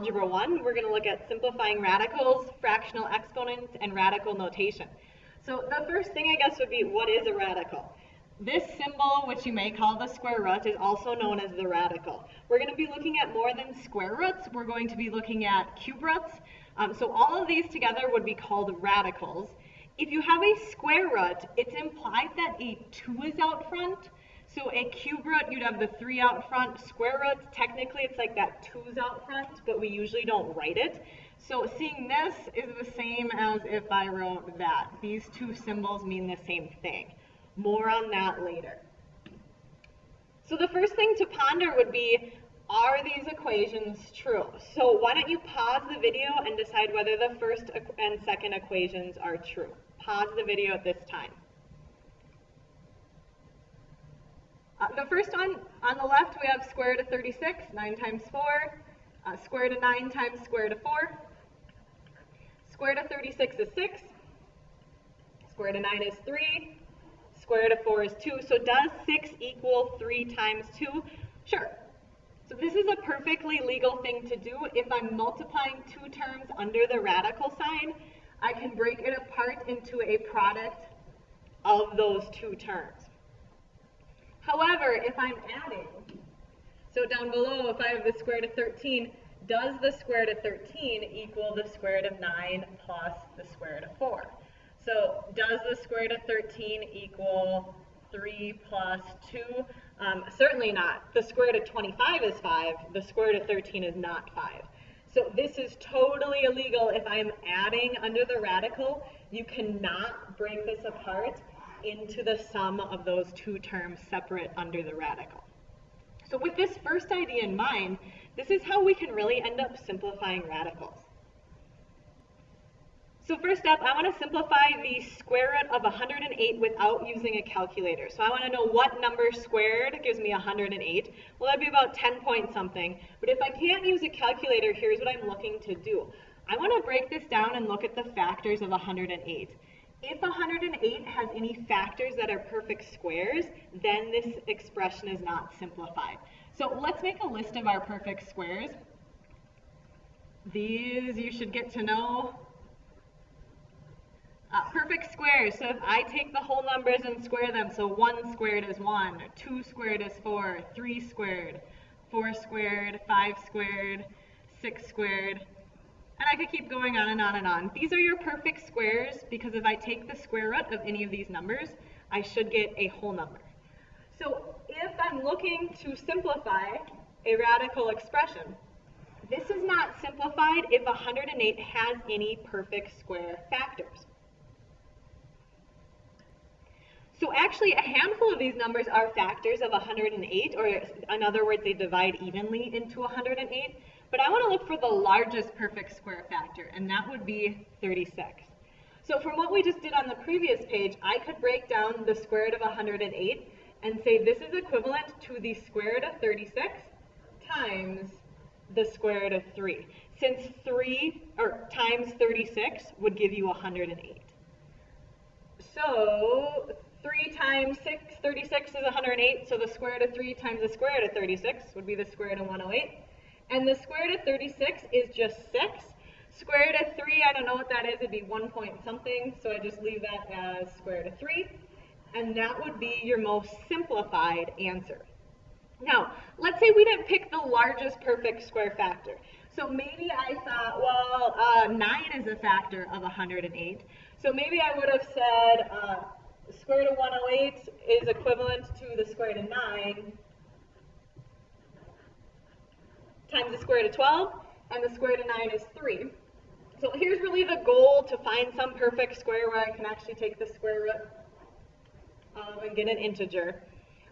Algebra 1, we're going to look at simplifying radicals, fractional exponents, and radical notation. So the first thing, I guess, would be, what is a radical? This symbol, which you may call the square root, is also known as the radical. We're going to be looking at more than square roots. We're going to be looking at cube roots. So all of these together would be called radicals. If you have a square root, it's implied that a 2 is out front. So a cube root, you'd have the 3 out front. Square root, technically it's like that 2's out front, but we usually don't write it. So seeing this is the same as if I wrote that. These two symbols mean the same thing. More on that later. So the first thing to ponder would be, are these equations true? So why don't you pause the video and decide whether the first and second equations are true. Pause the video at this time. The first one, on the left, we have square root of 36, 9 times 4. Square root of 9 times square root of 4. Square root of 36 is 6. Square root of 9 is 3. Square root of 4 is 2. So does 6 equal 3 times 2? Sure. So this is a perfectly legal thing to do. If I'm multiplying two terms under the radical sign, I can break it apart into a product of those two terms. However, if I'm adding, so down below, if I have the square root of 13, does the square root of 13 equal the square root of 9 plus the square root of 4? So does the square root of 13 equal 3 plus 2? Certainly not. The square root of 25 is 5. The square root of 13 is not 5. So this is totally illegal if I'm adding under the radical. You cannot break this apart into the sum of those two terms separate under the radical. So with this first idea in mind, this is how we can really end up simplifying radicals. So first up, I want to simplify the square root of 108 without using a calculator. So I want to know what number squared gives me 108. Well, that'd be about 10 point something. But if I can't use a calculator, here's what I'm looking to do. I want to break this down and look at the factors of 108. If 108 has any factors that are perfect squares, then this expression is not simplified. So let's make a list of our perfect squares. These you should get to know. Perfect squares, so if I take the whole numbers and square them, so 1 squared is 1, 2 squared is 4, 3 squared, 4 squared, 5 squared, 6 squared, and I could keep going on and on and on. These are your perfect squares because if I take the square root of any of these numbers, I should get a whole number. So if I'm looking to simplify a radical expression, this is not simplified if 108 has any perfect square factors. So actually, a handful of these numbers are factors of 108, or in other words, they divide evenly into 108. But I want to look for the largest perfect square factor, and that would be 36. So from what we just did on the previous page, I could break down the square root of 108 and say this is equivalent to the square root of 36 times the square root of 3, since 3 times 36 would give you 108. So 3 times 36 is 108, so the square root of 3 times the square root of 36 would be the square root of 108. And the square root of 36 is just 6. Square root of 3, I don't know what that is, it'd be 1 point something, so I just leave that as square root of 3. And that would be your most simplified answer. Now, let's say we didn't pick the largest perfect square factor. So maybe I thought, well, 9 is a factor of 108. So maybe I would have said square root of 108 is equivalent to the square root of 9 times the square root of 12, and the square root of 9 is 3. So here's really the goal, to find some perfect square where I can actually take the square root and get an integer.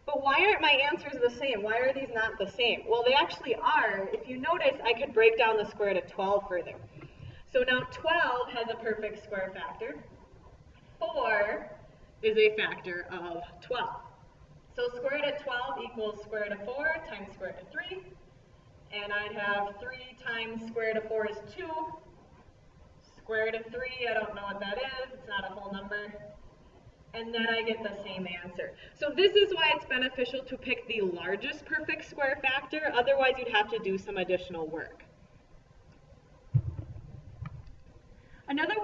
But why aren't my answers the same? Why are these not the same? Well, they actually are. If you notice, I could break down the square root of 12 further. So now 12 has a perfect square factor. 4 is a factor of 12. So square root of 12 equals square root of 4 times square root of 3. And I'd have 3 times square root of 4 is 2. Square root of 3, I don't know what that is. It's not a whole number. And then I get the same answer. So this is why it's beneficial to pick the largest perfect square factor. Otherwise, you'd have to do some additional work.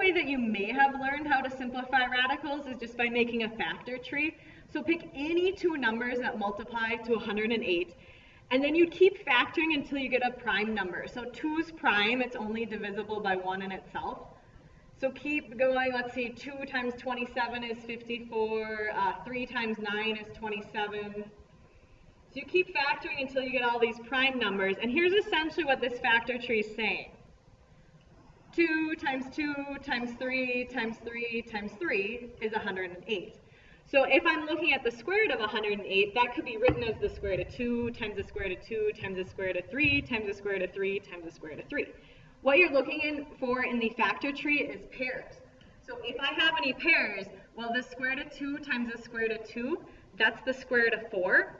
way that you may have learned how to simplify radicals is just by making a factor tree. So pick any two numbers that multiply to 108, and then you keep factoring until you get a prime number. So 2's prime, it's only divisible by 1 in itself. So keep going. Let's see, 2 times 27 is 54, 3 times 9 is 27. So you keep factoring until you get all these prime numbers, and here's essentially what this factor tree is saying. 2 times 2 times 3 times 3 times 3 is 108. So if I'm looking at the square root of 108, that could be written as the square root of 2 times the square root of 2 times the square root of 3 times the square root of 3 times the square root of 3. What you're looking for in the factor tree is pairs. So if I have any pairs, well, the square root of 2 times the square root of 2, that's the square root of 4.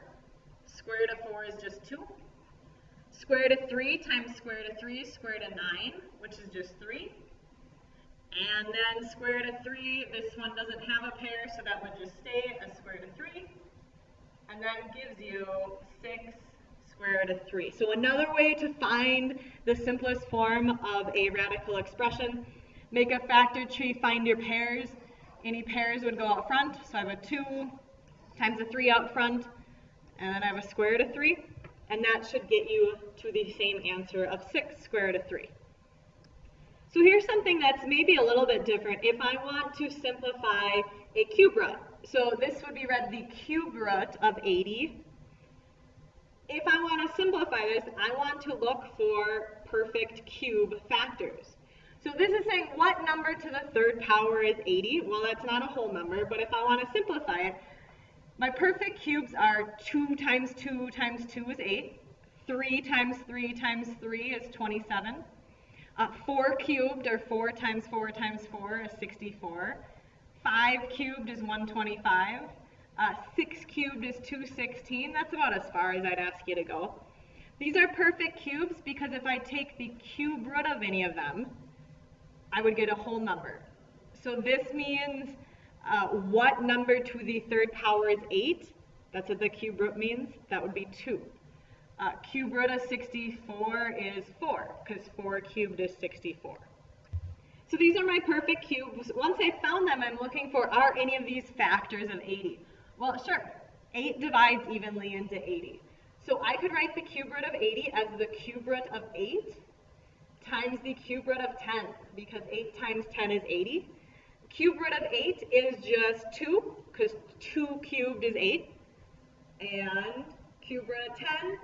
Square root of 4 is just 2. Square root of 3 times square root of 3 is square root of 9, which is just 3. And then square root of 3, this one doesn't have a pair, so that would just stay as square root of 3. And that gives you 6 square root of 3. So another way to find the simplest form of a radical expression, make a factor tree, find your pairs. Any pairs would go out front, so I have a 2 times a 3 out front, and then I have a square root of 3, and that should get you to the same answer of 6 square root of 3. So here's something that's maybe a little bit different. If I want to simplify a cube root, so this would be read the cube root of 80. If I want to simplify this, I want to look for perfect cube factors. So this is saying what number to the third power is 80? Well, that's not a whole number, but if I want to simplify it, my perfect cubes are 2 times 2 times 2 is 8. 3 times 3 times 3 is 27. 4 cubed, or 4 times 4 times 4, is 64. 5 cubed is 125. 6 cubed is 216. That's about as far as I'd ask you to go. These are perfect cubes because if I take the cube root of any of them, I would get a whole number. So this means what number to the third power is 8? That's what the cube root means. That would be 2. Cube root of 64 is 4, because 4 cubed is 64. So these are my perfect cubes. Once I've found them, I'm looking for, are any of these factors of 80? Well, sure. 8 divides evenly into 80. So I could write the cube root of 80 as the cube root of 8 times the cube root of 10, because 8 times 10 is 80. Cube root of 8 is just 2, because 2 cubed is 8. And cube root of 10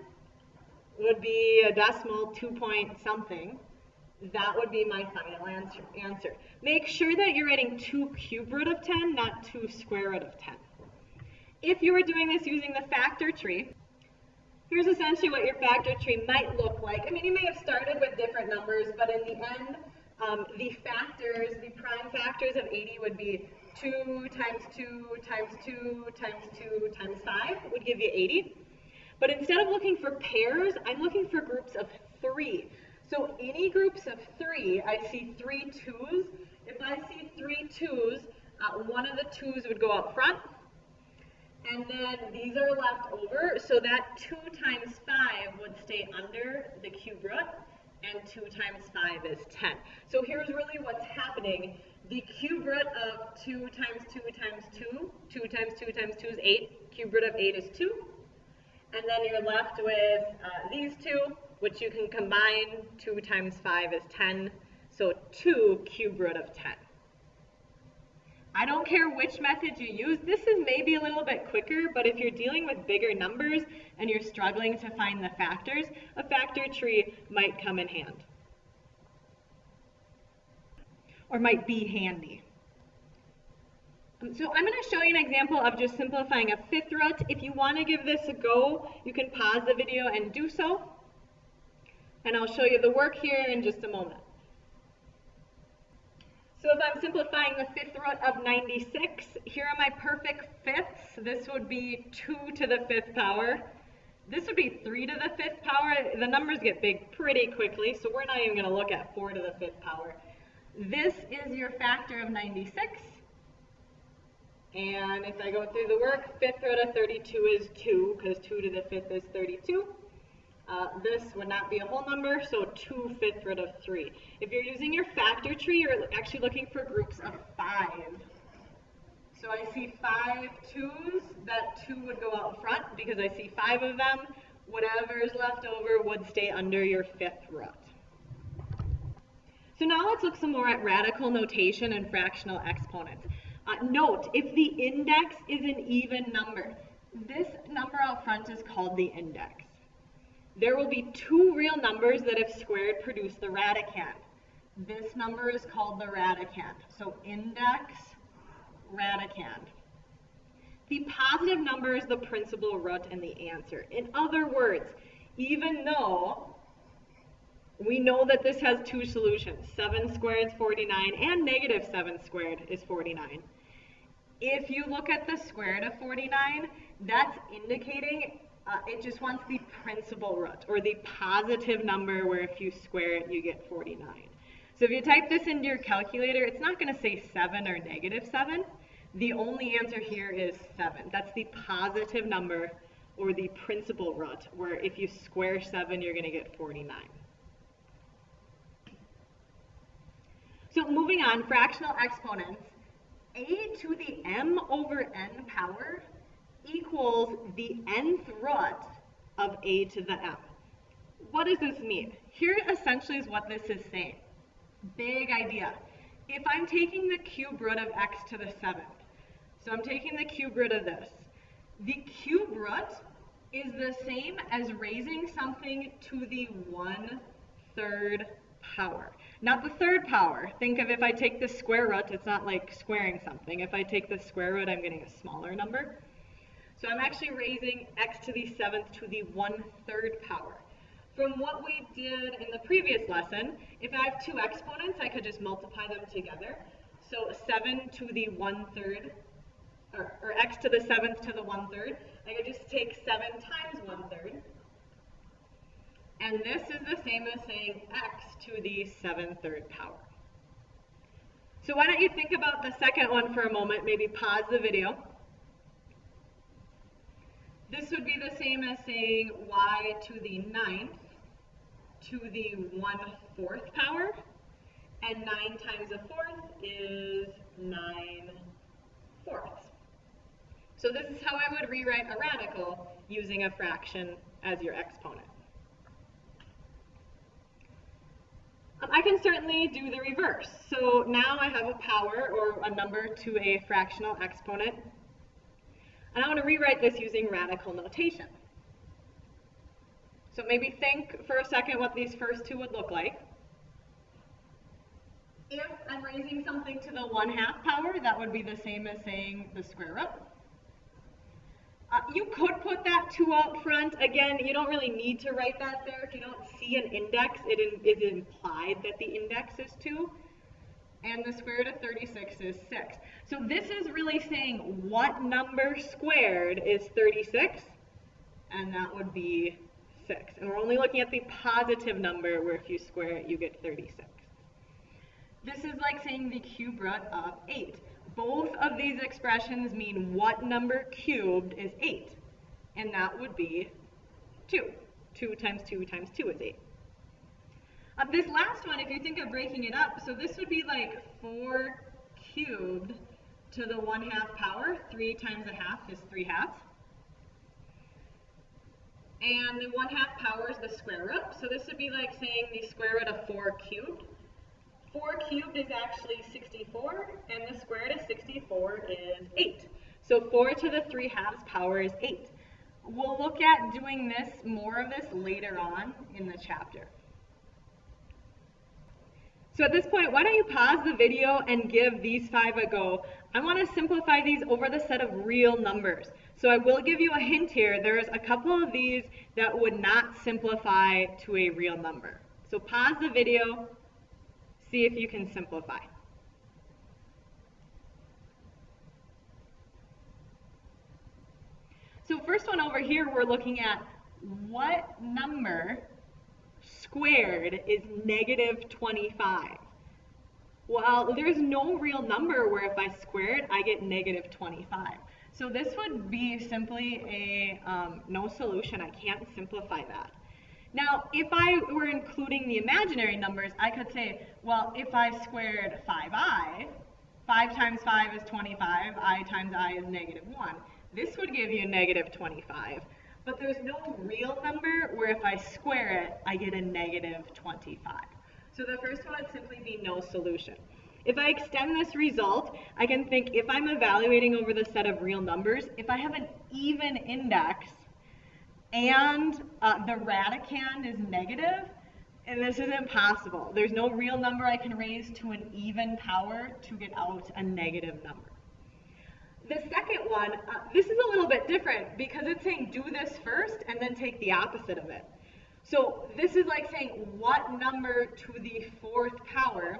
would be a decimal 2 point something. That would be my final answer. Make sure that you're writing 2 cube root of 10, not 2 square root of 10. If you were doing this using the factor tree, here's essentially what your factor tree might look like. I mean, you may have started with different numbers, but in the end, the factors, the prime factors of 80 would be 2 times 2 times 2 times 2 times 5 would give you 80. But instead of looking for pairs, I'm looking for groups of 3. So any groups of 3, I see 3 2's. If I see 3 2's, one of the 2's would go up front. And then these are left over, so that 2 times 5 would stay under the cube root, and 2 times 5 is 10. So here's really what's happening. The cube root of 2 times 2 times 2, 2 times 2 times 2 is 8. Cube root of 8 is 2. And then you're left with these two, which you can combine. 2 times 5 is 10, so 2 cube root of 10. I don't care which method you use. This is maybe a little bit quicker, but if you're dealing with bigger numbers and you're struggling to find the factors, a factor tree might come in hand. Or might be handy. So I'm going to show you an example of just simplifying a fifth root. If you want to give this a go, you can pause the video and do so. And I'll show you the work here in just a moment. So if I'm simplifying the fifth root of 96, here are my perfect fifths. This would be 2 to the 5th power. This would be 3 to the 5th power. The numbers get big pretty quickly, so we're not even going to look at 4 to the 5th power. This is your factor of 96. And if I go through the work, fifth root of 32 is 2, because 2 to the 5th is 32. This would not be a whole number, so 2 fifth root of 3. If you're using your factor tree, you're actually looking for groups of 5. So I see 5 2's, that 2 would go out front because I see 5 of them. Whatever is left over would stay under your 5th root. So now let's look some more at radical notation and fractional exponents. Note, if the index is an even number, this number out front is called the index. There will be 2 real numbers that if squared produce the radicand. This number is called the radicand. So index, radicand. The positive number is the principal root and the answer. In other words, even though we know that this has 2 solutions, 7 squared is 49 and negative 7 squared is 49. If you look at the square root of 49, that's indicating it just wants the principal root, or the positive number where if you square it, you get 49. So if you type this into your calculator, it's not going to say 7 or negative 7. The only answer here is 7. That's the positive number, or the principal root, where if you square 7, you're going to get 49. So moving on, fractional exponents, a to the m over n power equals the nth root of a to the m. What does this mean? Here essentially is what this is saying. Big idea. If I'm taking the cube root of x to the 7th, so I'm taking the cube root of this, the cube root is the same as raising something to the 1/3 power. Not the 3rd power. Think of if I take the square root, it's not like squaring something. If I take the square root, I'm getting a smaller number. So I'm actually raising x to the 7th to the 1/3 power. From what we did in the previous lesson, if I have 2 exponents, I could just multiply them together. So 7 to the 1/3, or x to the 7th to the 1/3, I could just take 7 times 1/3. And this is the same as saying x to the 7/3 power. So why don't you think about the second one for a moment, maybe pause the video. This would be the same as saying y to the 9th to the 1/4 power, and 9 times a 4th is 9/4. So this is how I would rewrite a radical using a fraction as your exponent. I can certainly do the reverse. So now I have a power, or a number, to a fractional exponent. And I want to rewrite this using radical notation. So maybe think for a second what these first 2 would look like. If I'm raising something to the 1/2 power, that would be the same as saying the square root. You could put that 2 out front. Again, you don't really need to write that there. If you don't see an index, it is implied that the index is 2. And the square root of 36 is 6. So this is really saying what number squared is 36, and that would be 6. And we're only looking at the positive number, where if you square it, you get 36. This is like saying the cube root of 8. Both of these expressions mean what number cubed is 8, and that would be 2. 2 times 2 times 2 is 8. This last one, if you think of breaking it up, so this would be like 4 cubed to the 1/2 power. 3 times a half is 3/2. And the 1/2 power is the square root, so this would be like saying the square root of 4 cubed. 4 cubed is actually 64, and the square root of 64 is 8. So 4 to the 3/2 power is 8. We'll look at doing more of this later on in the chapter. So at this point, why don't you pause the video and give these 5 a go. I want to simplify these over the set of real numbers. So I will give you a hint here. There's a couple of these that would not simplify to a real number. So pause the video. See if you can simplify. So first one over here, we're looking at what number squared is negative 25. Well, there's no real number where if I square it, I get negative 25. So this would be simply a no solution. I can't simplify that. Now, if I were including the imaginary numbers, I could say, well, if I squared 5i, 5 times 5 is 25, I times I is negative 1. This would give you negative 25. But there's no real number where if I square it, I get a negative 25. So the first one would simply be no solution. If I extend this result, I can think if I'm evaluating over the set of real numbers, if I have an even index and the radicand is negative, and this isn't possible. There's no real number I can raise to an even power to get out a negative number. The second one, this is a little bit different because it's saying do this first and then take the opposite of it. So this is like saying what number to the fourth power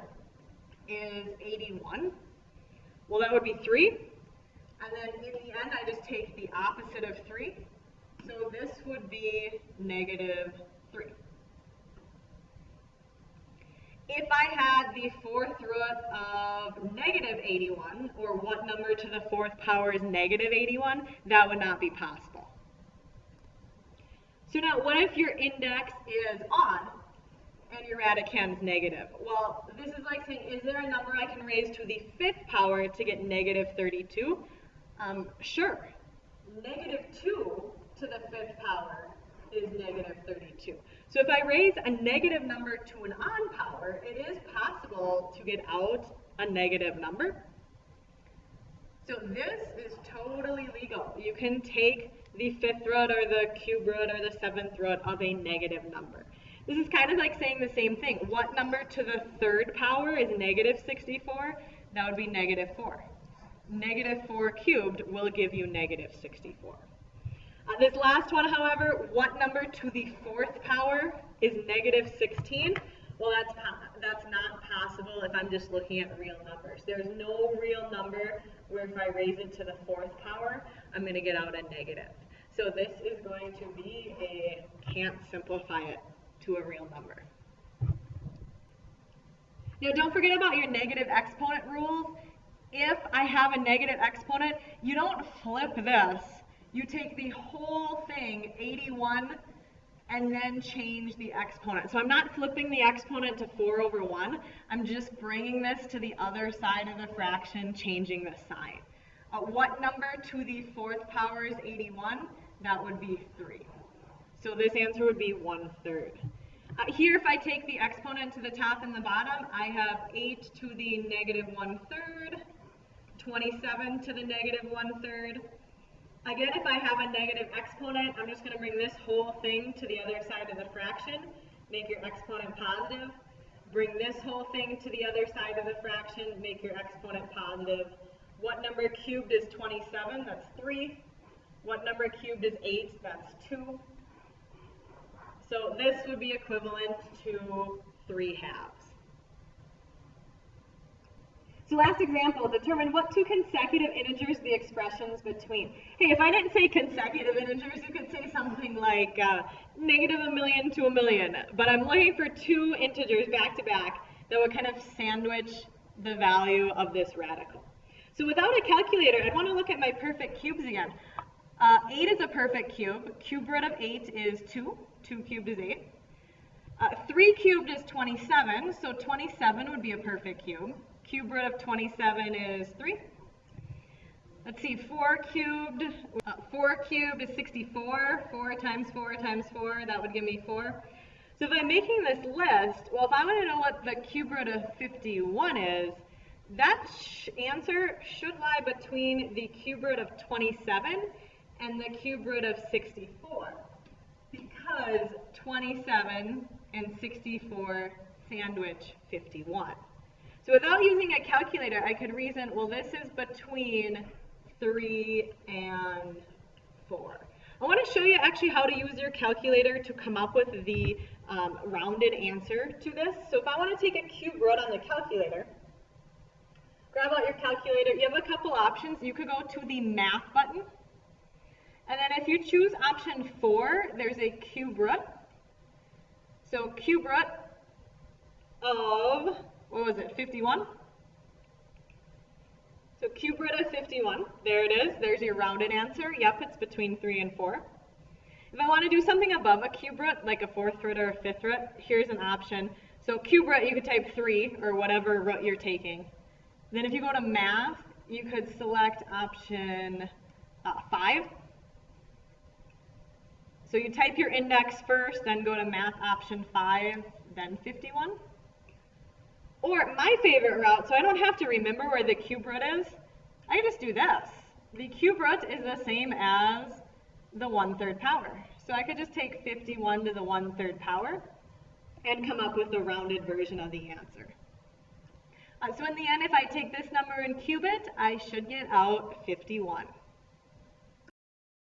is 81? Well, that would be 3. And then in the end, I just take the opposite of 3. So this would be negative 3. If I had the fourth root of negative 81, or what number to the fourth power is negative 81, that would not be possible. So now, what if your index is odd and your radicand is negative? Well, this is like saying, is there a number I can raise to the fifth power to get negative 32? Sure. Negative 2 to the fifth power is negative 32. So if I raise a negative number to an odd power, it is possible to get out a negative number. So this is totally legal. You can take the fifth root or the cube root or the seventh root of a negative number. This is kind of like saying the same thing. What number to the third power is negative 64? That would be negative 4. Negative 4 cubed will give you negative 64. This last one, however, what number to the fourth power is negative 16? Well, that's not possible if I'm just looking at real numbers. There's no real number where if I raise it to the fourth power, I'm going to get out a negative. So this is going to be a can't simplify it to a real number. Now, don't forget about your negative exponent rules. If I have a negative exponent, you don't flip this. You take the whole thing, 81, and then change the exponent. So I'm not flipping the exponent to 4 over 1. I'm just bringing this to the other side of the fraction, changing the sign. What number to the fourth power is 81? That would be 3. So this answer would be 1/3. Here, if I take the exponent to the top and the bottom, I have 8 to the negative 1/3, 27 to the negative 1/3. Again, if I have a negative exponent, I'm just going to bring this whole thing to the other side of the fraction, make your exponent positive. Bring this whole thing to the other side of the fraction, make your exponent positive. What number cubed is 27? That's 3. What number cubed is 8? That's 2. So this would be equivalent to 3/2. So last example, determine what two consecutive integers the expressions between. Hey, if I didn't say consecutive integers, you could say something like negative 1,000,000 to 1,000,000. But I'm looking for two integers back to back that would kind of sandwich the value of this radical. So without a calculator, I'd want to look at my perfect cubes again. 8 is a perfect cube. Cube root of 8 is 2. 2 cubed is 8. 3 cubed is 27, so 27 would be a perfect cube. Cube root of 27 is 3. Let's see, 4 cubed is 64. 4 times 4 times 4, that would give me 4. So if I'm making this list, well, if I want to know what the cube root of 51 is, that answer should lie between the cube root of 27 and the cube root of 64, because 27 and 64 sandwich 51. So without using a calculator, I could reason, well, this is between 3 and 4. I want to show you actually how to use your calculator to come up with the rounded answer to this. So if I want to take a cube root on the calculator, grab out your calculator. You have a couple options. You could go to the math button. And then if you choose option 4, there's a cube root. So cube root of, what was it, 51? So cube root of 51, there it is. There's your rounded answer. Yep, it's between 3 and 4. If I want to do something above a cube root, like a fourth root or a fifth root, here's an option. So cube root, you could type 3 or whatever root you're taking. Then if you go to math, you could select option 5. So you type your index first, then go to math option 5, then 51. Or my favorite route, so I don't have to remember where the cube root is, I can just do this. The cube root is the same as the 1/3 power. So I could just take 51 to the 1/3 power and come up with a rounded version of the answer. So in the end, if I take this number and cube it, I should get out 51.